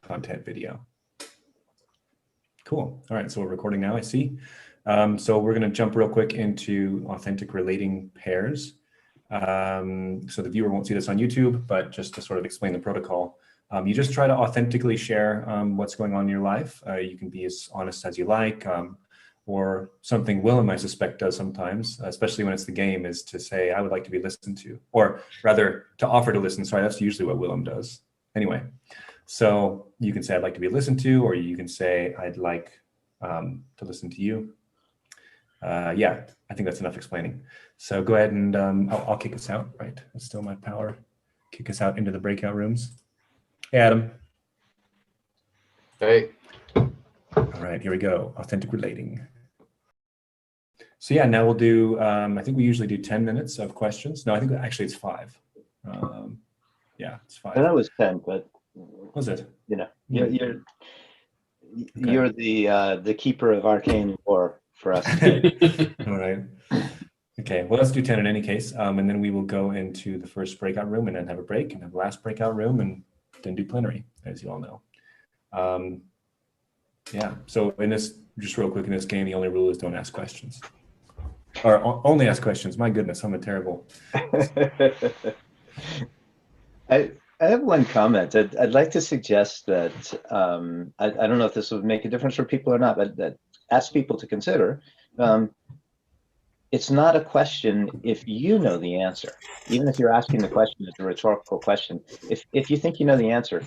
content video. Cool. All right, so we're recording now, I see. So we're going to jump real quick into authentic relating pairs. So the viewer won't see this on YouTube, but just to sort of explain the protocol, you just try to authentically share what's going on in your life. You can be as honest as you like, or something Willem, I suspect, does sometimes, especially when it's the game, is to say, I would like to be listened to, or rather to offer to listen. Sorry, that's usually what Willem does. Anyway, so you can say, I'd like to be listened to, or you can say, I'd like to listen to you. Yeah, I think that's enough explaining. So go ahead and I'll kick us out, right? It's still my power. Kick us out into the breakout rooms. Hey, Adam. Hey. All right, here we go. Authentic relating. So yeah, now we'll do, I think we usually do 10 minutes of questions. No, I think actually it's 5. Yeah, it's 5. I thought it was 10, but Was it? You know, Okay. you're the keeper of arcane lore for us. All right. Okay, well, let's do 10 in any case. And then we will go into the first breakout room and then have a break and have the last breakout room and then do plenary, as you all know. Yeah, so in this, just real quick, in this game, the only rule is don't ask questions. Or only ask questions. My goodness, I'm a terrible. I have one comment. I'd like to suggest that, I don't know if this would make a difference for people or not, but that ask people to consider. It's not a question if you know the answer. Even if you're asking the question, it's a rhetorical question. If you think you know the answer,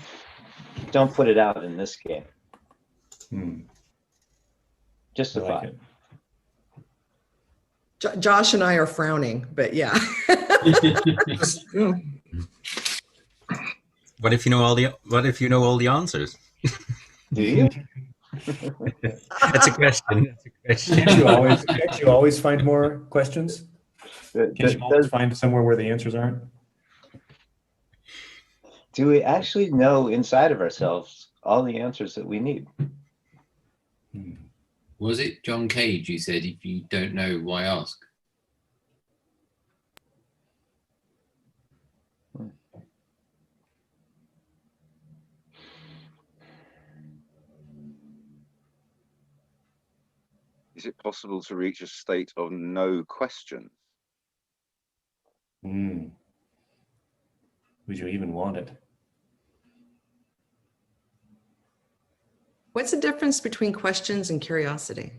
don't put it out in this game. Just a thought. Josh and I are frowning, but yeah. What if you know all the answers? Do you? That's a question. That's a question. Can't you always find more questions? Can't you always find somewhere where the answers aren't? Do we actually know inside of ourselves all the answers that we need? Was it John Cage who said, if you don't know, why ask? Is it possible to reach a state of no question? Would you even want it? What's the difference between questions and curiosity?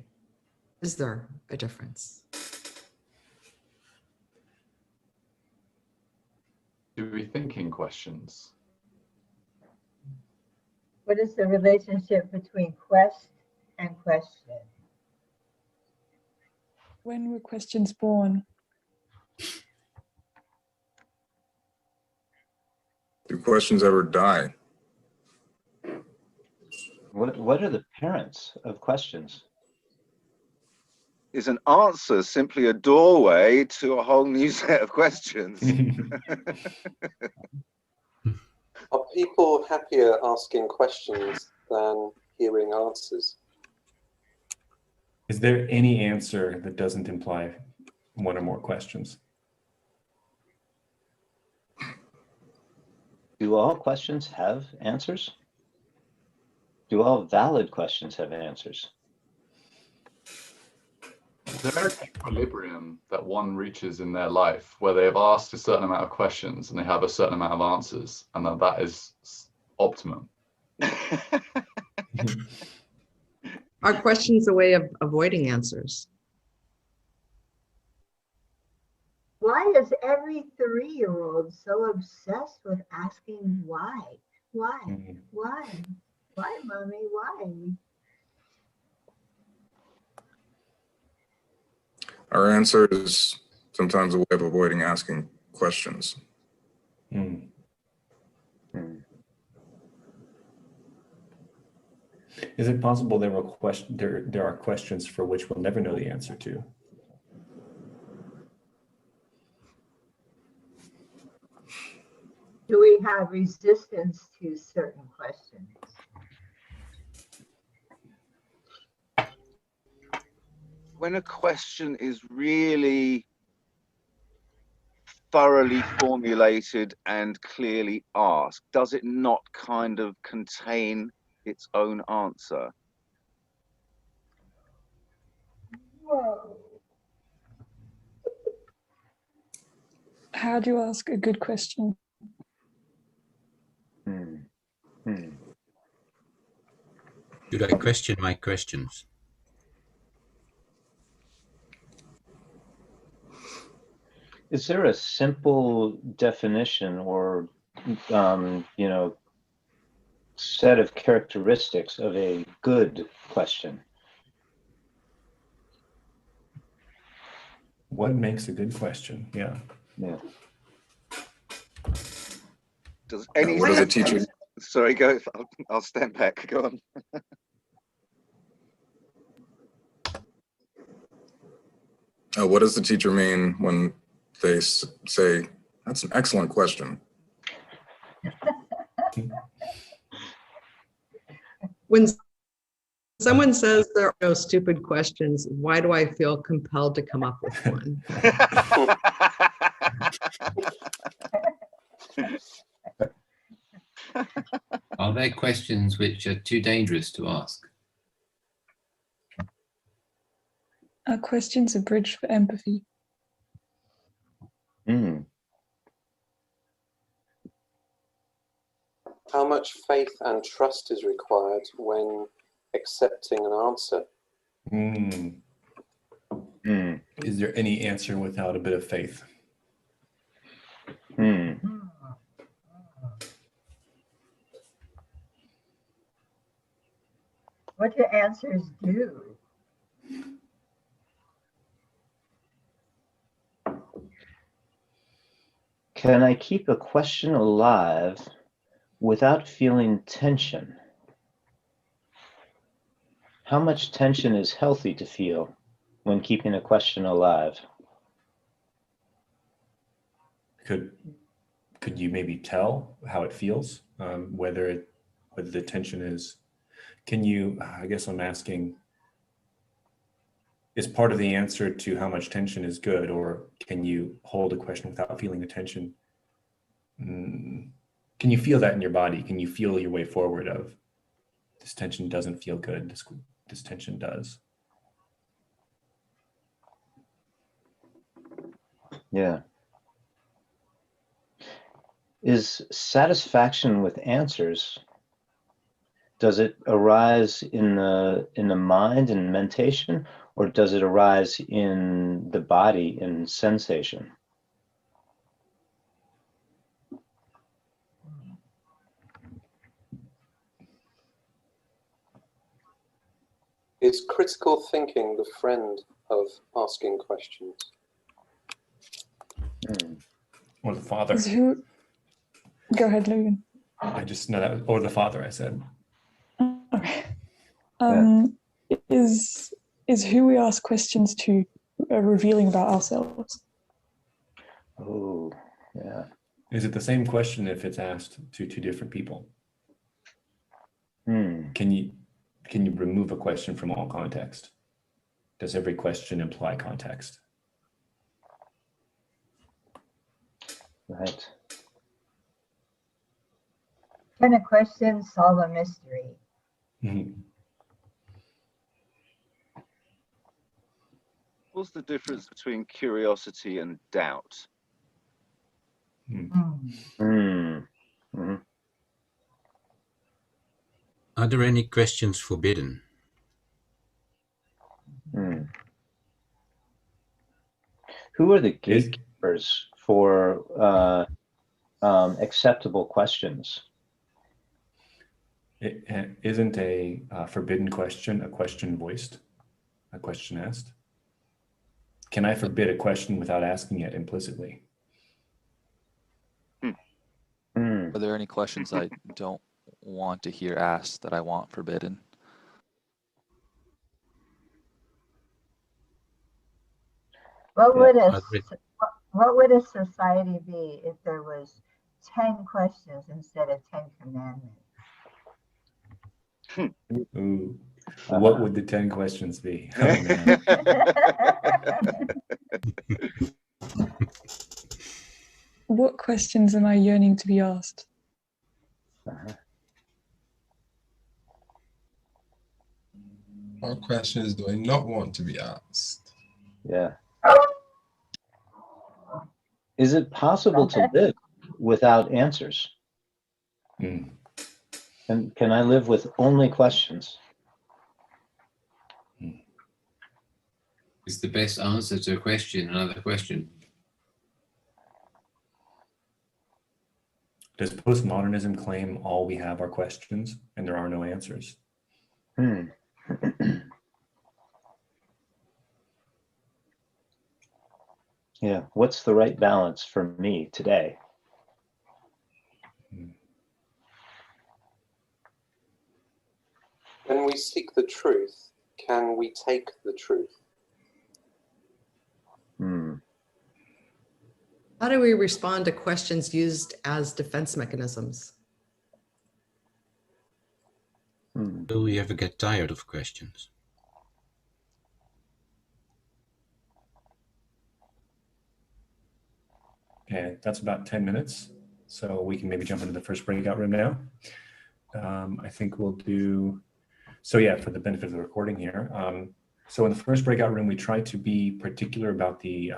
Is there a difference? Do we thinking questions? What is the relationship between quest and question? When were questions born? Do questions ever die? What are the parents of questions? Is an answer simply a doorway to a whole new set of questions? Are people happier asking questions than hearing answers? Is there any answer that doesn't imply one or more questions? Do all questions have answers? Do all valid questions have answers? Is there an equilibrium that one reaches in their life where they have asked a certain amount of questions and they have a certain amount of answers, and that is optimum? Are questions a way of avoiding answers? Why is every 3-year-old so obsessed with asking why? Why? Why? Why, mommy? Why? Our answer is sometimes a way of avoiding asking questions. Is it possible there are questions for which we'll never know the answer to? Do we have resistance to certain questions? When a question is really thoroughly formulated and clearly asked? Does it not kind of contain its own answer? Whoa. How do you ask a good question? Should I question my questions? Is there a simple definition or, set of characteristics of a good question? What makes a good question? Yeah. Yeah. Does any What does a teacher? Sorry, go. I'll stand back. Go on. What does the teacher mean when they say, "That's an excellent question"? When someone says there are no stupid questions, why do I feel compelled to come up with one? Are there questions which are too dangerous to ask? Are questions a bridge for empathy? How much faith and trust is required when accepting an answer? Is there any answer without a bit of faith? What do answers do? Can I keep a question alive without feeling tension? How much tension is healthy to feel when keeping a question alive? Could you maybe tell how it feels? Whether the tension is, can you, I guess I'm asking, is part of the answer to how much tension is good, or can you hold a question without feeling the tension? Can you feel that in your body? Can you feel your way forward of, this tension doesn't feel good, this tension does? Yeah. Is satisfaction with answers, does it arise in the mind and mentation, or does it arise in the body in sensation? Is critical thinking the friend of asking questions? Or the father? Is who? Go ahead, Logan. I just know that, or the father, I said. Okay. Is who we ask questions to revealing about ourselves? Oh, yeah. Is it the same question if it's asked to two different people? Can you remove a question from all context? Does every question imply context? Right. Can a question solve a mystery? What's the difference between curiosity and doubt? Are there any questions forbidden? Who are the gatekeepers for acceptable questions? Isn't a forbidden question a question voiced, a question asked? Can I forbid a question without asking it implicitly? Are there any questions I don't want to hear asked that I want forbidden? What would a society be if there was 10 questions instead of 10 commandments? Ooh. What would the 10 questions be? Oh, man. What questions am I yearning to be asked? What questions do I not want to be asked? Yeah. Is it possible to live without answers? And can I live with only questions? Is the best answer to a question another question? Does postmodernism claim all we have are questions and there are no answers? Yeah, what's the right balance for me today? When we seek the truth, can we take the truth? How do we respond to questions used as defense mechanisms? Do we ever get tired of questions? Okay, that's about 10 minutes. So we can maybe jump into the first breakout room now. I think we'll do, so yeah, for the benefit of the recording here. So in the first breakout room, we try to be particular about the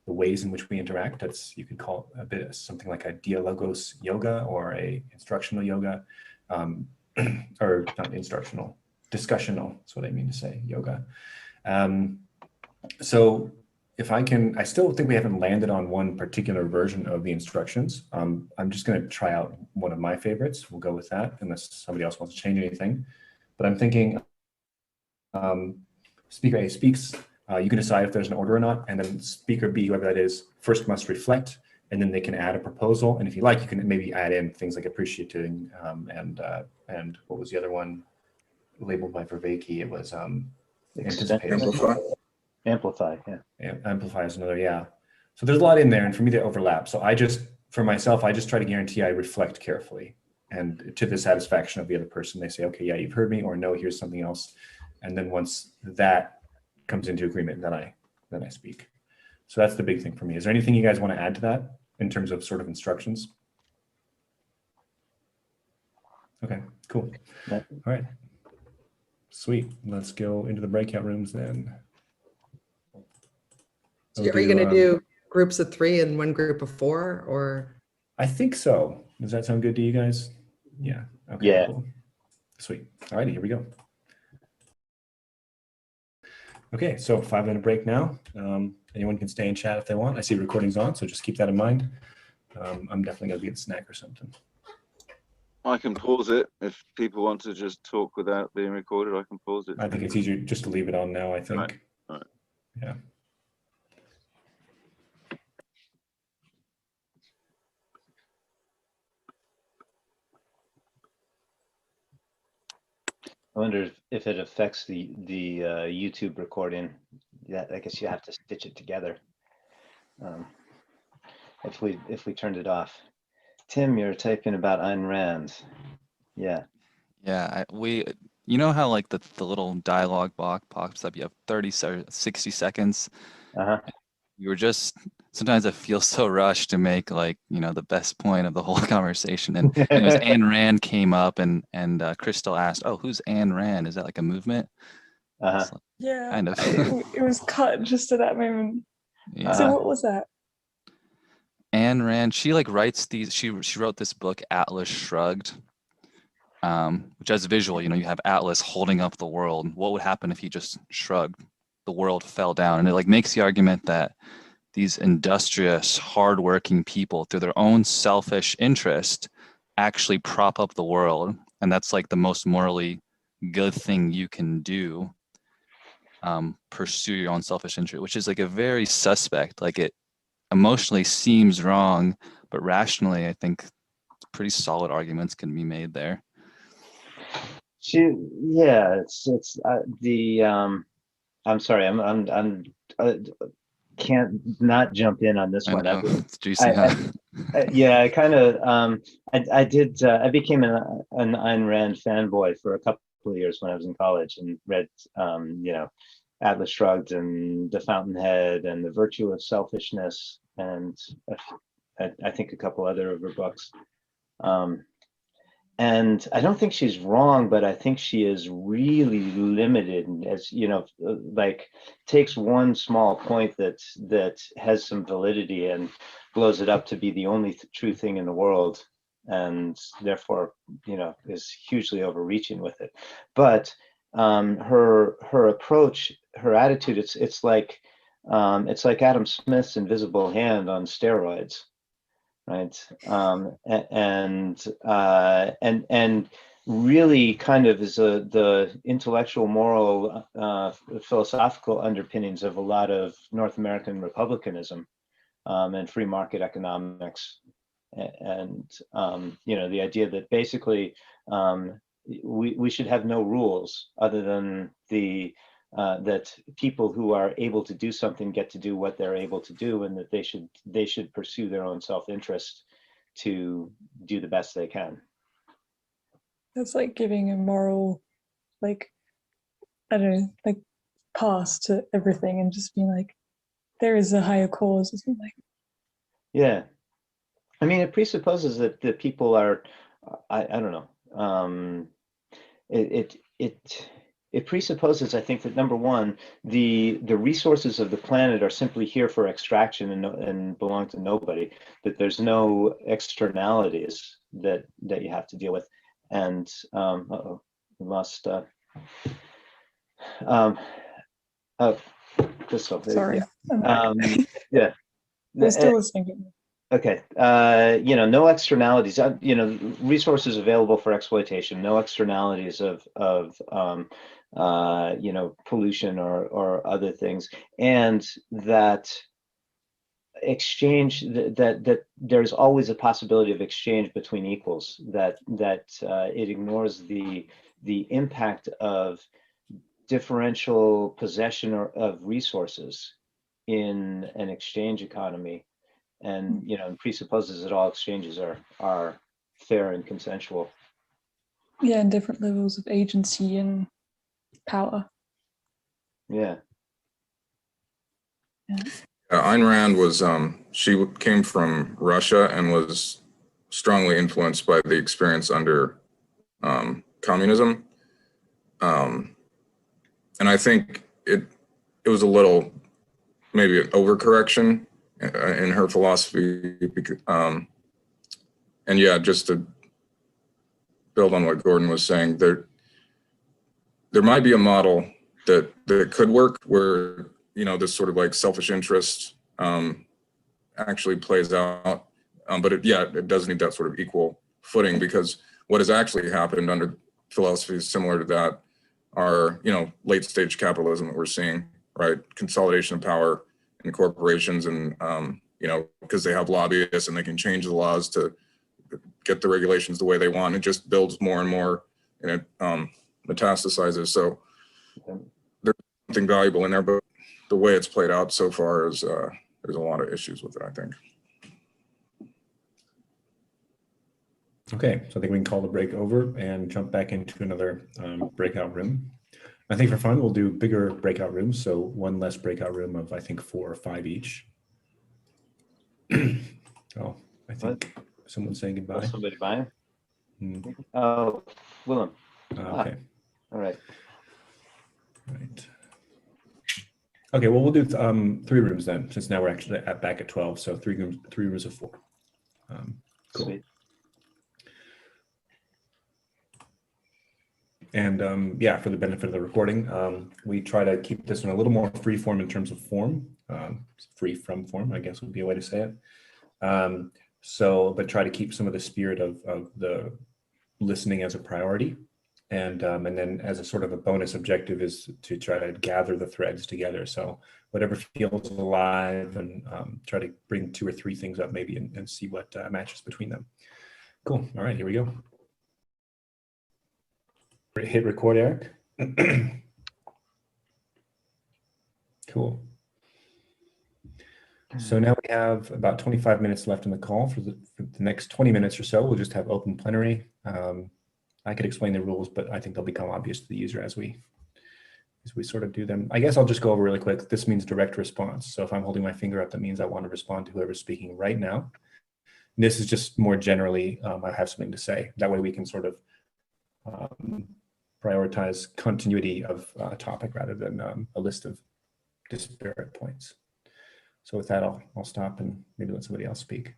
ways in which we interact. That's, you could call it a bit something like a Dialogos yoga or a instructional yoga, or not instructional, discussional, that's what I mean to say, yoga. So if I can, I still think we haven't landed on one particular version of the instructions. I'm just going to try out one of my favorites. We'll go with that unless somebody else wants to change anything. But I'm thinking speaker A speaks, you can decide if there's an order or not, and then speaker B, whoever that is, first must reflect, and then they can add a proposal. And if you like, you can maybe add in things like appreciating and what was the other one labeled by Vervaeke? It was anticipating. Amplify, yeah. Amplify is another, yeah. So there's a lot in there, and for me they overlap. So I just, for myself, I just try to guarantee I reflect carefully and to the satisfaction of the other person. They say, okay, yeah, you've heard me, or no, here's something else. And then once that comes into agreement, then I speak. So that's the big thing for me. Is there anything you guys want to add to that in terms of sort of instructions? Okay, cool. All right. Sweet. Let's go into the breakout rooms then. So are you going to do groups of 3 and one group of 4, or? I think so. Does that sound good to you guys? Yeah. Okay. Yeah. Cool. Sweet. All righty, here we go. Okay, so 5-minute break now. Anyone can stay and chat if they want. I see recording's on, so just keep that in mind. I'm definitely going to get a snack or something. I can pause it if people want to just talk without being recorded. I can pause it. I think it's easier just to leave it on now, I think. All right. Yeah. I wonder if it affects the YouTube recording. Yeah, I guess you have to stitch it together. If we turned it off. Tim, you're typing about Ayn Rand. Yeah. Yeah, you know how like the little dialogue box pops up, you have 30 or 60 seconds. You were just, sometimes I feel so rushed to make like, the best point of the whole conversation. And it was Ayn Rand came up and Crystal asked, oh, who's Ayn Rand? Is that like a movement? Yeah, kind of. it was cut just at that moment. Yeah. So what was that? Ayn Rand, she like writes these, she wrote this book, Atlas Shrugged, which has a visual, you have Atlas holding up the world. What would happen if he just shrugged? The world fell down. And it like makes the argument that these industrious, hardworking people, through their own selfish interest, actually prop up the world. And that's like the most morally good thing you can do. Pursue your own selfish interest, which is like a very suspect, like it emotionally seems wrong, but rationally, I think pretty solid arguments can be made there. I'm sorry, I'm can't not jump in on this one. It's juicy, huh? I kind of I became an Ayn Rand fanboy for a couple of years when I was in college and read Atlas Shrugged and The Fountainhead and The Virtue of Selfishness. and I think a couple other of her books. And I don't think she's wrong, but I think she is really limited, as you know, like takes one small point that has some validity and blows it up to be the only true thing in the world, and therefore, you know, is hugely overreaching with it. But her approach, her attitude, it's like Adam Smith's invisible hand on steroids. Right, and really kind of is the intellectual, moral, philosophical underpinnings of a lot of North American republicanism and free market economics, and you know, the idea that basically we should have no rules other than that people who are able to do something get to do what they're able to do, and that they should pursue their own self-interest to do the best they can. That's like giving a moral, like, I don't know, like pass to everything and just being like, there is a higher cause or something. Yeah, I mean, it presupposes that the people are, I don't know, it presupposes, I think, that number one, the resources of the planet are simply here for extraction and belong to nobody. That there's no externalities that you have to deal with. And uh-oh, we lost. Crystal. Sorry. Yeah. We're still listening. Okay, you know, no externalities. You know, resources available for exploitation. No externalities of you know, pollution or other things, and that exchange, that there's always a possibility of exchange between equals. That it ignores the impact of differential possession of resources in an exchange economy. And you know, and presupposes that all exchanges are fair and consensual. Yeah, and different levels of agency and power. Yeah. Ayn Rand was she came from Russia and was strongly influenced by the experience under communism, and I think it was a little maybe an overcorrection in her philosophy, and yeah, just to build on what Gordon was saying, there might be a model that could work where, you know, this sort of like selfish interest actually plays out, but it does need that sort of equal footing, because what has actually happened under philosophies similar to that are, you know, late stage capitalism that we're seeing, right? Consolidation of power in corporations, and you know, because they have lobbyists and they can change the laws to get the regulations the way they want. It just builds more and more, and it metastasizes. So there's something valuable in there, but the way it's played out so far is there's a lot of issues with it, I think. Okay, so I think we can call the break over and jump back into another breakout room. I think for fun, we'll do bigger breakout rooms. So one less breakout room of, I think, 4 or 5 each. Oh, I think someone's saying goodbye. Oh, somebody buying? Oh, Willem. Okay. All right. Right. Okay, well, we'll do 3 rooms then, since now we're actually back at 12. So 3 rooms of 4. Cool. Sweet. And yeah, for the benefit of the recording, we try to keep this one a little more free form in terms of form, free from form, I guess would be a way to say it. But try to keep some of the spirit of the listening as a priority. And then as a sort of a bonus objective is to try to gather the threads together. So whatever feels alive, and try to bring 2 or 3 things up maybe and see what matches between them. Cool, all right, here we go. Hit record, Eric. Cool. So now we have about 25 minutes left in the call. For the next 20 minutes or so, we'll just have open plenary. I could explain the rules, but I think they'll become obvious to the user as we as we sort of do them. I guess I'll just go over really quick. This means direct response. So if I'm holding my finger up, that means I want to respond to whoever's speaking right now. This is just more generally, I have something to say. That way we can sort of prioritize continuity of a topic rather than a list of disparate points. So with that, I'll stop and maybe let somebody else speak.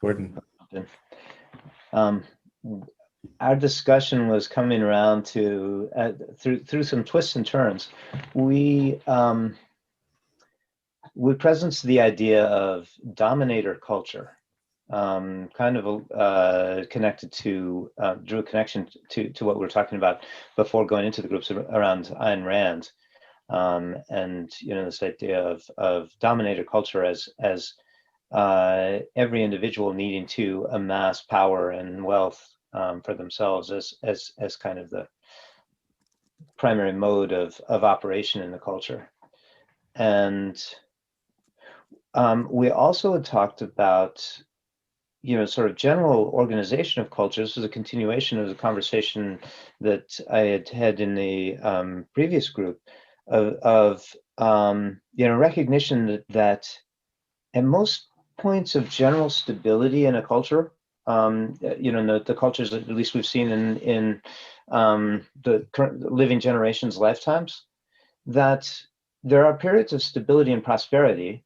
Gordon. Our discussion was coming around to through some twists and turns. We presence the idea of dominator culture, kind of connected to drew a connection to what we were talking about before going into the groups around Ayn Rand, and this idea of dominator culture as every individual needing to amass power and wealth for themselves as kind of the primary mode of operation in the culture. And we also had talked about, sort of general organization of culture. This was a continuation of the conversation that I had in the previous group of recognition that at most points of general stability in a culture, the cultures that at least we've seen in the current living generations' lifetimes, that there are periods of stability and prosperity,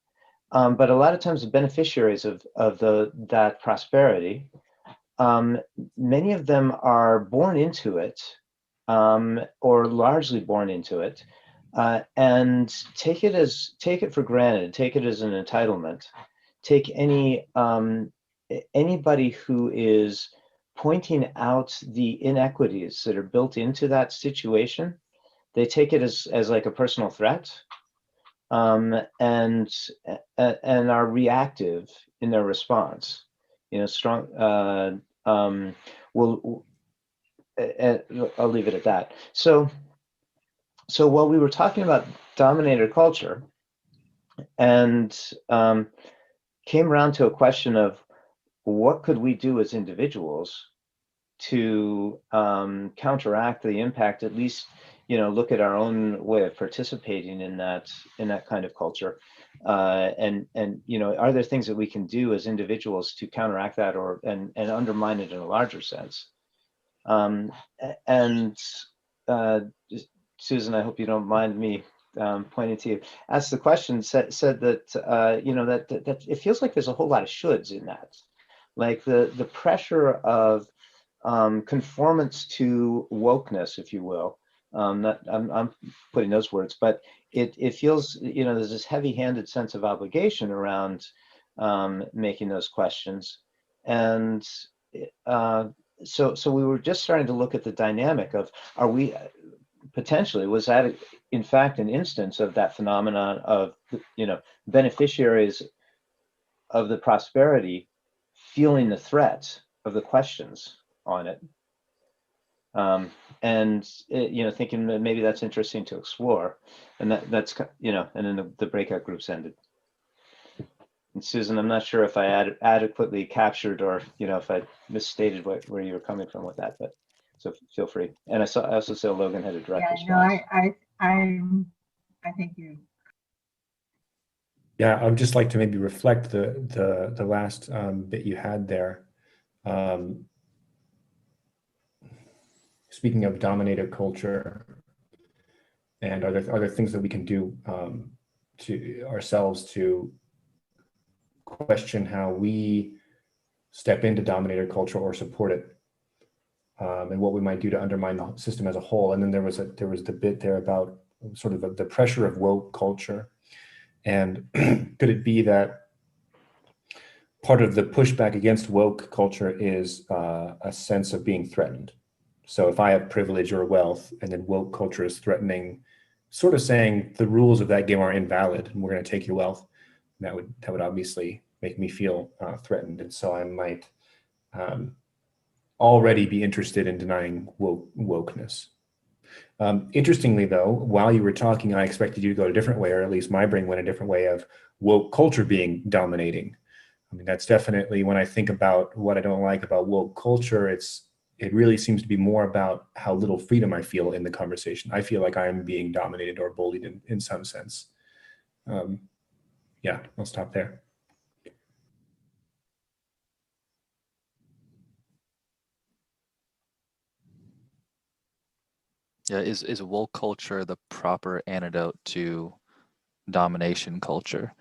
but a lot of times the beneficiaries of that prosperity, many of them are born into it, or largely born into it, and take it for granted, take it as an entitlement. Take anybody who is pointing out the inequities that are built into that situation, they take it as like a personal threat, and are reactive in their response. Strong. I'll leave it at that. So while we were talking about dominator culture, and came around to a question of what could we do as individuals to counteract the impact, at least look at our own way of participating in that kind of culture, and are there things that we can do as individuals to counteract that and undermine it in a larger sense? Susan, I hope you don't mind me pointing to you, asked the question, said that that it feels like there's a whole lot of shoulds in that, like the pressure of conformance to wokeness, if you will. I'm putting those words, but it feels there's this heavy-handed sense of obligation around making those questions, and so we were just starting to look at the dynamic of, are we potentially, was that in fact an instance of that phenomenon of beneficiaries of the prosperity feeling the threat of the questions on it, and thinking that maybe that's interesting to explore, and that's and then the breakout groups ended. And Susan, I'm not sure if I adequately captured, or if I misstated where you were coming from with that, but so feel free. And I also saw Logan had a direct response. I think you. Yeah, I would just like to maybe reflect the last bit you had there. Speaking of dominator culture, and are there things that we can do to ourselves to question how we step into dominator culture or support it, and what we might do to undermine the system as a whole? And then there was the bit there about sort of the pressure of woke culture, and could it be that part of the pushback against woke culture is a sense of being threatened? So if I have privilege or wealth, and then woke culture is threatening, sort of saying the rules of that game are invalid and we're going to take your wealth, that would obviously make me feel threatened. And so I might already be interested in denying wokeness. Interestingly, though, while you were talking, I expected you to go a different way, or at least my brain went a different way of woke culture being dominating. I mean, that's definitely when I think about what I don't like about woke culture, it really seems to be more about how little freedom I feel in the conversation. I feel like I'm being dominated or bullied in some sense. Yeah, I'll stop there. Yeah, is woke culture the proper antidote to domination culture?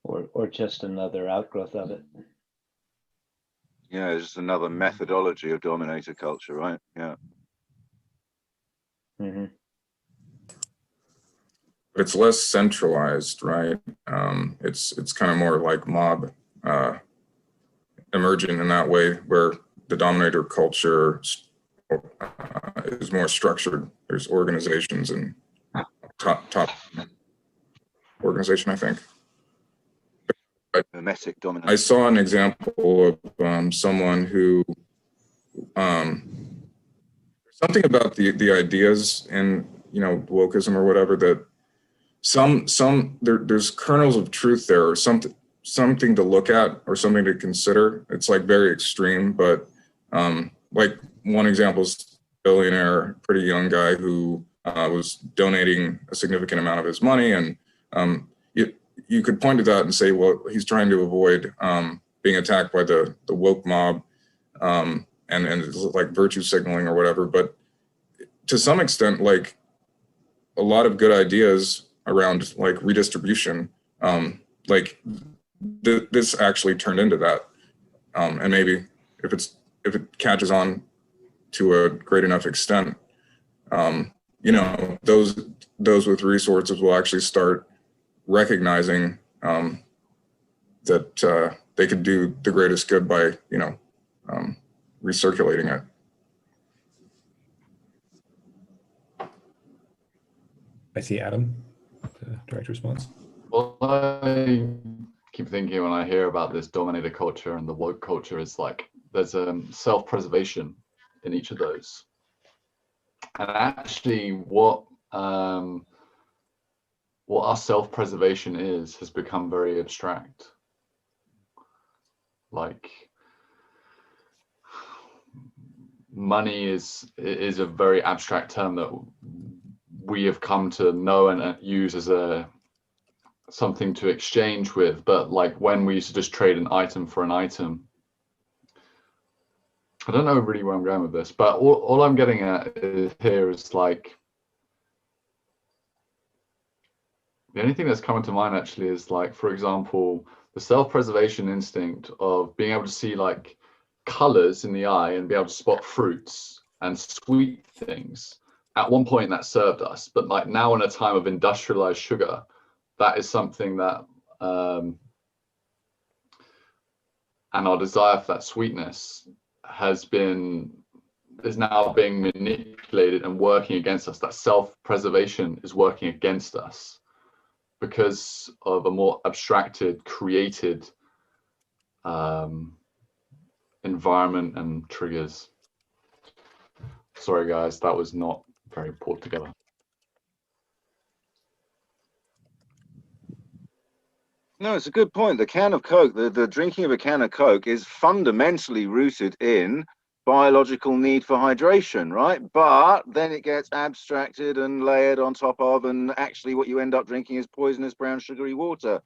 Or just another outgrowth of it. Yeah, it's just another methodology of dominator culture, right? Yeah. Mm-hmm. But it's less centralized, right? It's kind of more like mob emergent in that way, where the dominator culture is more structured. There's organizations and top organization, I think. Hermetic dominance. I saw an example of someone who something about the ideas in wokeism or whatever, that there's kernels of truth there, or something to look at or something to consider. It's like very extreme, but like one example is a billionaire, pretty young guy who was donating a significant amount of his money, and you could point to that and say, well, he's trying to avoid being attacked by the woke mob, and it's like virtue signaling or whatever. But to some extent, like a lot of good ideas around like redistribution, like this actually turned into that, and maybe if it catches on to a great enough extent, those with resources will actually start recognizing that they could do the greatest good by recirculating it. I see Adam, the direct response. Well, I keep thinking when I hear about this dominator culture and the woke culture is like there's self-preservation in each of those. And actually what our self-preservation has become very abstract. Like money is a very abstract term that we have come to know and use as something to exchange with, but like when we used to just trade an item for an item, I don't know really where I'm going with this, but all I'm getting at here is like the only thing that's coming to mind actually is like, for example, the self-preservation instinct of being able to see like colors in the eye and be able to spot fruits and sweet things. At one point that served us, but like now in a time of industrialized sugar, that is something that and our desire for that sweetness is now being manipulated and working against us. That self-preservation is working against us because of a more abstracted, created environment and triggers. Sorry guys, that was not very put together. No, it's a good point. The can of Coke, the drinking of a can of Coke is fundamentally rooted in biological need for hydration, right? But then it gets abstracted and layered on top of, and actually what you end up drinking is poisonous brown sugary water,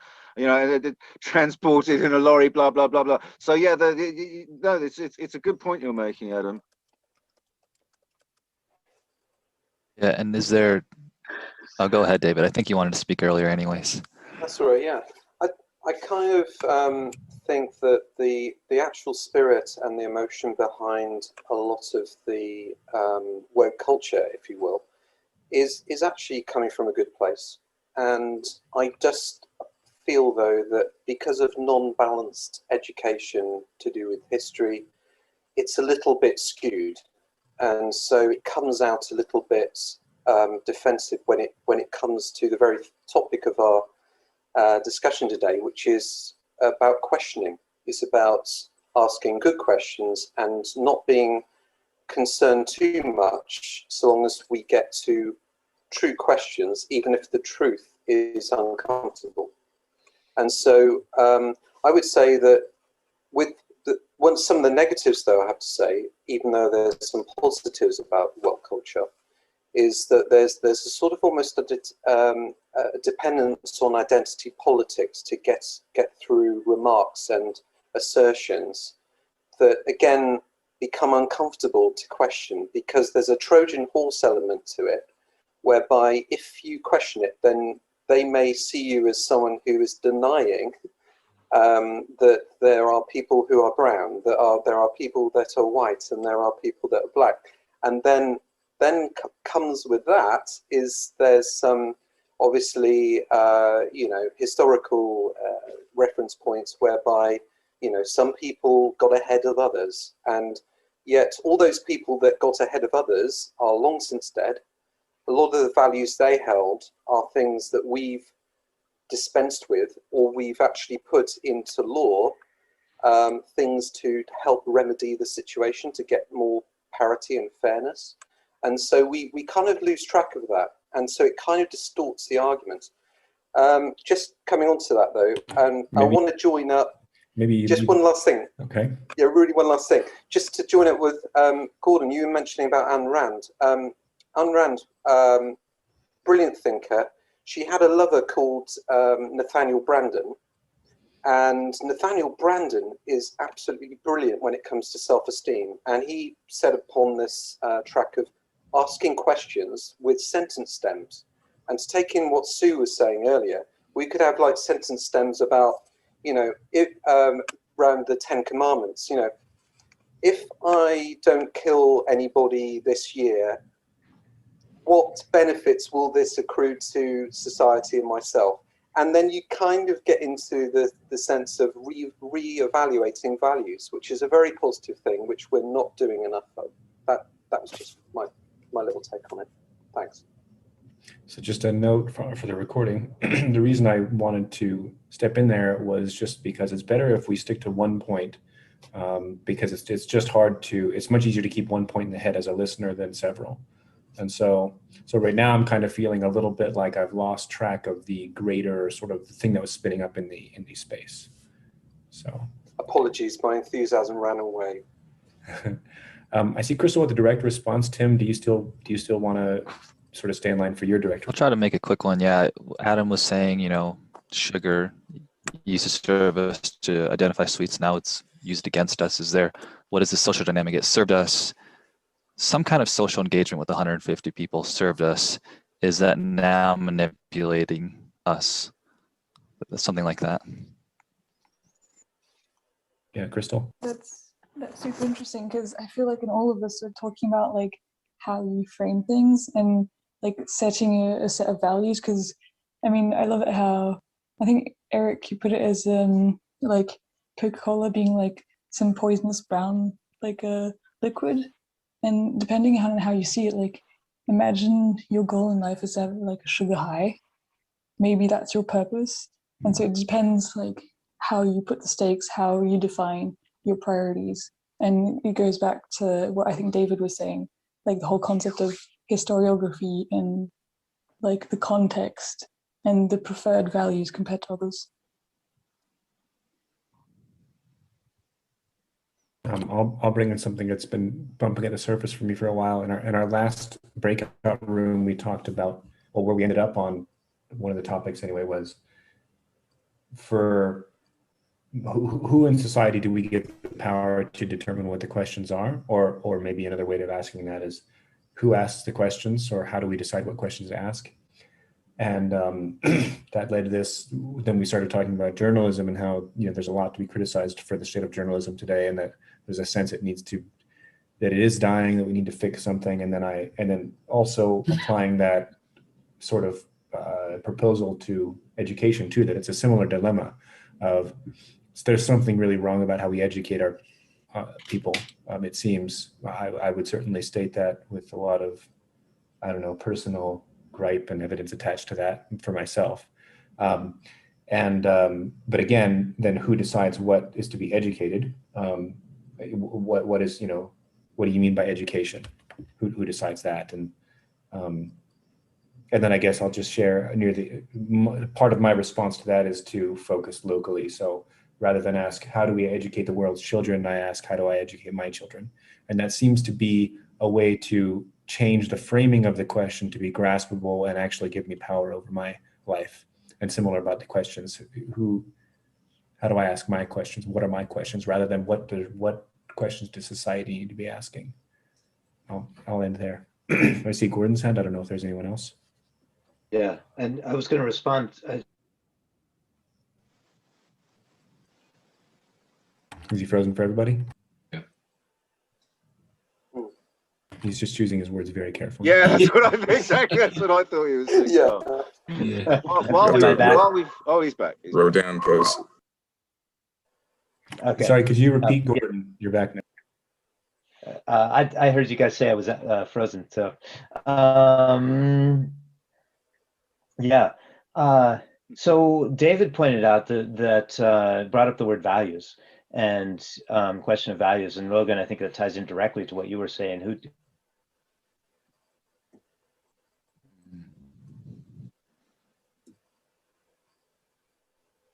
transported in a lorry, blah, blah, blah, blah. So yeah, no, it's a good point you're making, Adam. Yeah, and I'll go ahead, David. I think you wanted to speak earlier anyways. That's all right, yeah. I kind of think that the actual spirit and the emotion behind a lot of the woke culture, if you will, is actually coming from a good place. And I just feel, though, that because of non-balanced education to do with history, it's a little bit skewed. And so it comes out a little bit defensive when it comes to the very topic of our discussion today, which is about questioning. It's about asking good questions and not being concerned too much so long as we get to true questions, even if the truth is uncomfortable. And so I would say that with some of the negatives, though, I have to say, even though there's some positives about woke culture, is that there's a sort of almost a dependence on identity politics to get through remarks and assertions that, again, become uncomfortable to question, because there's a Trojan horse element to it, whereby if you question it, then they may see you as someone who is denying that there are people who are brown, there are people that are white, and there are people that are black. And then comes with that is there's some obviously historical reference points whereby some people got ahead of others, and yet all those people that got ahead of others are long since dead. A lot of the values they held are things that we've dispensed with, or we've actually put into law, things to help remedy the situation, to get more parity and fairness. And so we kind of lose track of that. And so it kind of distorts the argument. Just coming on to that, though, I want to join up. One last thing. Okay. Yeah, really one last thing. Just to join up with Gordon, you were mentioning about Ayn Rand. Ayn Rand, brilliant thinker. She had a lover called Nathaniel Branden. And Nathaniel Branden is absolutely brilliant when it comes to self-esteem. And he set upon this track of asking questions with sentence stems. And to take in what Sue was saying earlier, we could have like sentence stems about, around the 10 Commandments, if I don't kill anybody this year, what benefits will this accrue to society and myself? And then you kind of get into the sense of re-evaluating values, which is a very positive thing, which we're not doing enough of. That was just my little take on it. Thanks. So just a note for the recording. The reason I wanted to step in there was just because it's better if we stick to one point, because it's just hard it's much easier to keep one point in the head as a listener than several. And so right now I'm kind of feeling a little bit like I've lost track of the greater sort of thing that was spinning up in the space. So apologies, my enthusiasm ran away. I see Crystal with a direct response. Tim, do you still want to sort of stay in line for your direct response? I'll try to make a quick one. Yeah, Adam was saying, sugar used to serve us to identify sweets. Now it's used against us. What is the social dynamic? It served us some kind of social engagement with 150 people served us. Is that now manipulating us? Something like that. Yeah, Crystal. That's super interesting, because I feel like in all of this we're talking about like how you frame things and like setting a set of values. Because I mean, I love it how I think Eric, you put it as like Coca-Cola being like some poisonous brown like a liquid. And depending on how you see it, like imagine your goal in life is to have like a sugar high. Maybe that's your purpose. And so it depends like how you put the stakes, how you define your priorities. And it goes back to what I think David was saying, like the whole concept of historiography and like the context and the preferred values compared to others. I'll bring in something that's been bumping at the surface for me for a while. In our last breakout room, we talked about, well, where we ended up on one of the topics anyway was for who in society do we give the power to determine what the questions are, or maybe another way of asking that is who asks the questions, or how do we decide what questions to ask? And that led to this. Then we started talking about journalism and how there's a lot to be criticized for the state of journalism today, and that there's a sense that it is dying, that we need to fix something. And then also applying that sort of proposal to education too, that it's a similar dilemma of there's something really wrong about how we educate our people. It seems I would certainly state that with a lot of, personal gripe and evidence attached to that for myself. But again, then who decides what is to be educated? What is, what do you mean by education? Who decides that? And then I guess I'll just share part of my response to that is to focus locally. So rather than ask, how do we educate the world's children, I ask, how do I educate my children? And that seems to be a way to change the framing of the question to be graspable and actually give me power over my life. And similar about the questions, how do I ask my questions? What are my questions? Rather than what questions does society need to be asking? I'll end there. I see Gordon's hand. I don't know if there's anyone else. Yeah, and I was going to respond. Is he frozen for everybody? Yeah. He's just choosing his words very carefully. Yeah, that's what exactly. That's what I thought he was saying. Yeah. Oh, he's back. Rodan goes. Okay. Sorry, could you repeat, Gordon? You're back now. I heard you guys say I was frozen. So, yeah. So David pointed out that brought up the word values and question of values. And Logan, I think that ties in directly to what you were saying.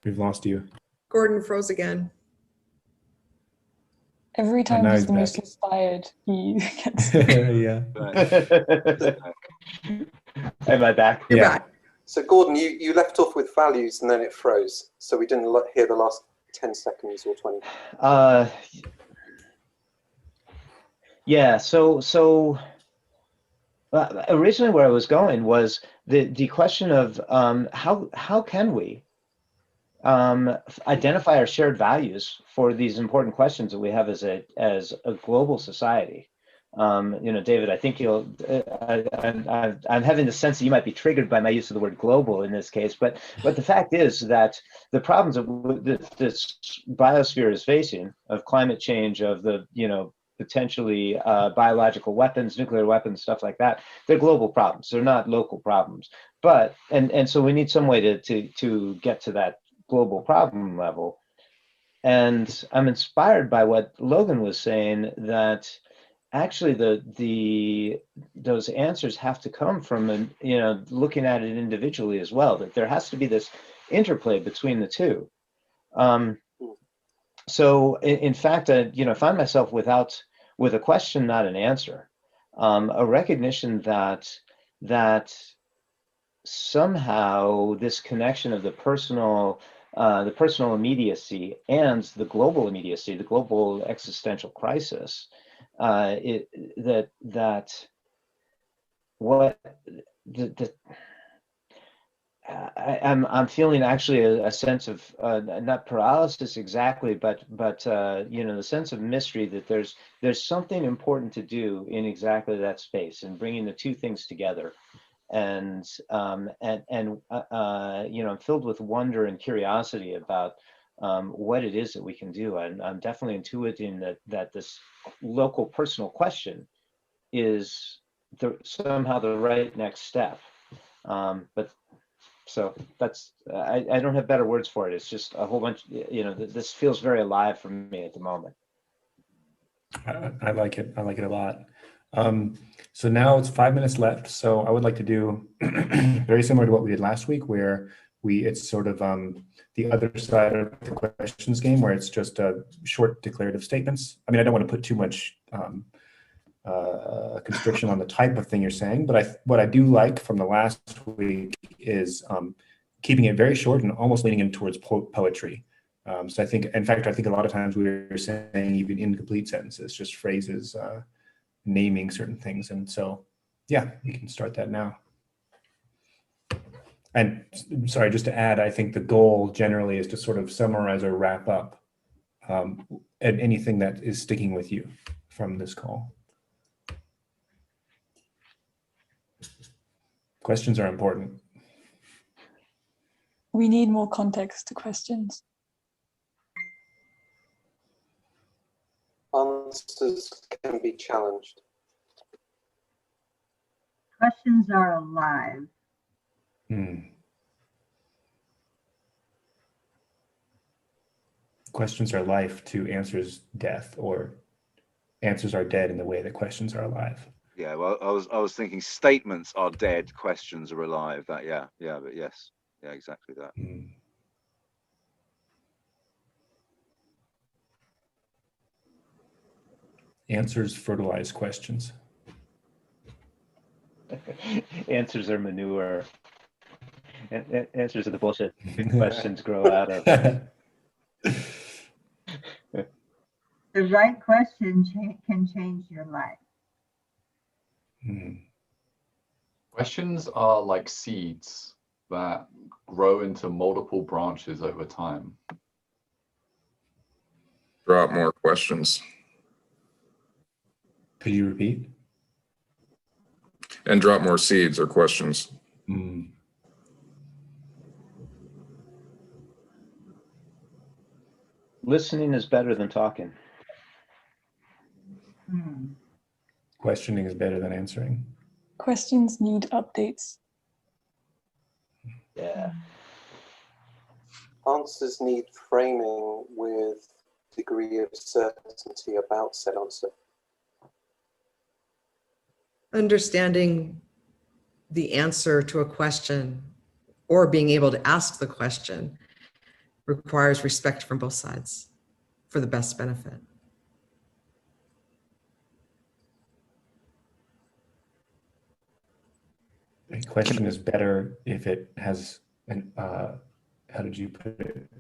We've lost you. Gordon froze again. Every time now he's he's the most back. inspired, he gets. Yeah. Am I back? You're Yeah. back. So Gordon, you left off with values and then it froze. So we didn't hear the last 10 seconds or 20. Yeah. So originally where I was going was the question of how can we identify our shared values for these important questions that we have as a global society. David, I think I'm having the sense that you might be triggered by my use of the word global in this case, but the fact is that the problems that this biosphere is facing, of climate change, of the potentially biological weapons, nuclear weapons, stuff like that, they're global problems. They're not local problems. But and so we need some way to get to that global problem level. And I'm inspired by what Logan was saying, that actually those answers have to come from looking at it individually as well, that there has to be this interplay between the two. So in fact, I find myself with a question, not an answer, a recognition that somehow this connection of the personal immediacy and the global immediacy, the global existential crisis, I'm feeling actually a sense of not paralysis exactly, but the sense of mystery, that there's something important to do in exactly that space, and bringing the two things together. And I'm filled with wonder and curiosity about what it is that we can do. And I'm definitely intuiting that this local personal question is somehow the right next step. But so that's I don't have better words for it. It's just a whole bunch. This feels very alive for me at the moment. I like it. I like it a lot. So now it's 5 minutes left. So I would like to do very similar to what we did last week, where it's sort of the other side of the questions game, where it's just short declarative statements. I mean, I don't want to put too much constriction on the type of thing you're saying, but what I do like from the last week is keeping it very short and almost leaning in towards poetry. So I think a lot of times we were saying even incomplete sentences, just phrases, naming certain things. And so, yeah, you can start that now. And sorry, just to add, I think the goal generally is to sort of summarize or wrap up and anything that is sticking with you from this call. Questions are important. We need more context to questions. Answers can be challenged. Questions are alive. Questions are life to answers death, or answers are dead in the way that questions are alive. Yeah, well, I was thinking statements are dead, questions are alive. That, yeah, but yes, yeah, exactly that. Answers fertilize questions. Answers are manure. Answers are the bullshit questions grow out of. The right question can change your life. Questions are like seeds that grow into multiple branches over time. Drop more questions. Could you repeat? And drop more seeds or questions. Listening is better than talking. Questioning is better than answering. Questions need updates. Yeah. Answers need framing with degree of certainty about said answer. Understanding the answer to a question or being able to ask the question requires respect from both sides for the best benefit. A question is better if it has an, how did you put it,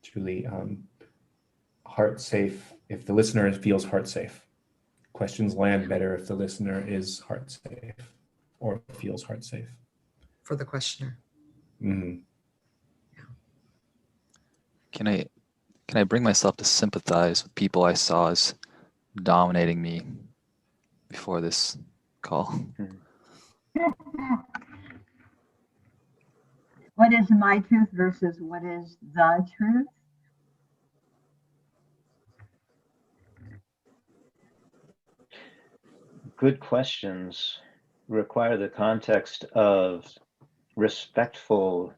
Julie? Heart safe, if the listener feels heart safe. Questions land better if the listener is heart safe or feels heart safe. For the questioner. Can I bring myself to sympathize with people I saw as dominating me before this call? What is my truth versus what is the truth? Good questions require the context of respectful,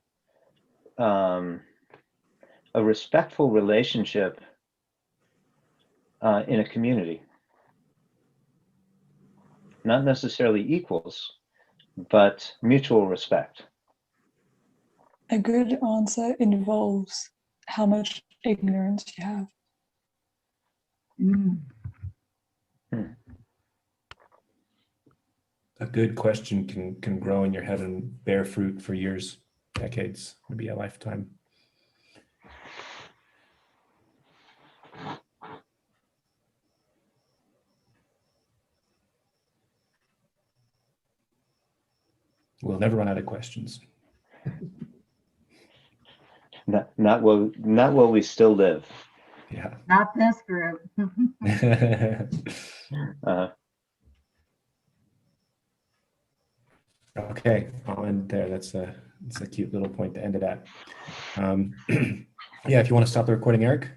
a respectful relationship in a community. Not necessarily equals, but mutual respect. A good answer involves how much ignorance you have. A good question can grow in your head and bear fruit for years, decades, maybe a lifetime. We'll never run out of questions. Not while we still live. Yeah. Not this group. Okay, I'll end there. That's a cute little point to end it at. Yeah, if you want to stop the recording, Eric.